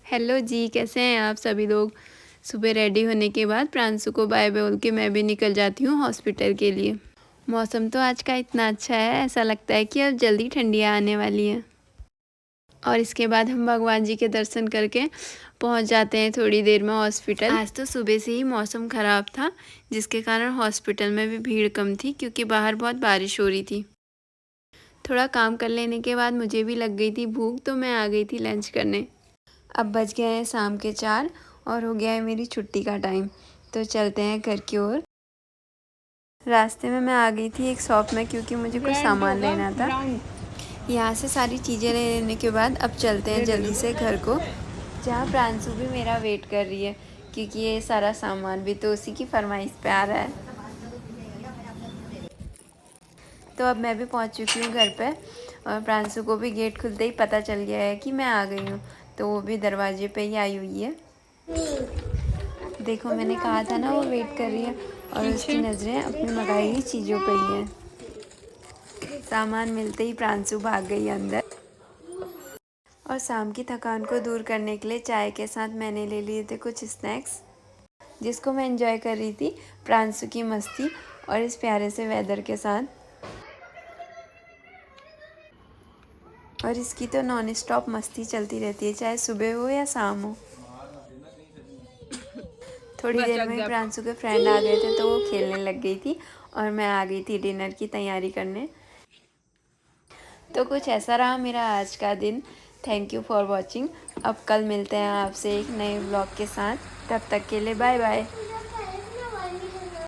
Hello जी, कैसे हैं आप सभी लोग। सुबह रेडी होने के बाद प्रांशु को बाय बोल के मैं भी निकल जाती हूँ हॉस्पिटल के लिए। मौसम तो आज का इतना अच्छा है, ऐसा लगता है कि अब जल्दी ठंडियाँ आने वाली हैं। और इसके बाद हम भगवान जी के दर्शन करके पहुँच जाते हैं थोड़ी देर में हॉस्पिटल। आज तो सुबह से ही मौसम ख़राब था, जिसके कारण हॉस्पिटल में भी भीड़ कम थी क्योंकि बाहर बहुत बारिश हो रही थी। थोड़ा काम कर लेने के बाद मुझे भी लग गई थी भूख, तो मैं आ गई थी लंच करने। अब बज गए हैं शाम के 4 और हो गया है मेरी छुट्टी का टाइम, तो चलते हैं घर की ओर। रास्ते में मैं आ गई थी एक शॉप में क्योंकि मुझे कुछ सामान लेना था। यहाँ से सारी चीज़ें ले लेने के बाद अब चलते हैं जल्दी से घर को, जहाँ प्रांशु भी मेरा वेट कर रही है क्योंकि ये सारा सामान भी तो उसी की फरमाइश पे आ रहा है। तो अब मैं भी पहुँच चुकी हूँ घर पे और प्रांशु को भी गेट खुलते ही पता चल गया है कि मैं आ गई हूँ, तो वो भी दरवाजे पे ही आई हुई है। देखो, मैंने कहा था ना वो वेट कर रही है और उसकी नज़रें अपनी मंगाई हुई चीज़ों पे ही हैं। सामान मिलते ही प्रांशु भाग गई अंदर और शाम की थकान को दूर करने के लिए चाय के साथ मैंने ले लिए थे कुछ स्नैक्स, जिसको मैं एंजॉय कर रही थी प्रांशु की मस्ती और इस प्यारे से वेदर के साथ। और इसकी तो नॉन स्टॉप मस्ती चलती रहती है, चाहे सुबह हो या शाम हो। थोड़ी देर में ही प्रांशु के फ्रेंड आ गए थे तो वो खेलने लग गई थी और मैं आ गई थी डिनर की तैयारी करने। तो कुछ ऐसा रहा मेरा आज का दिन। Thank you for watching. अब कल मिलते हैं आपसे एक नए ब्लॉग के साथ, तब तक के लिए बाय बाय।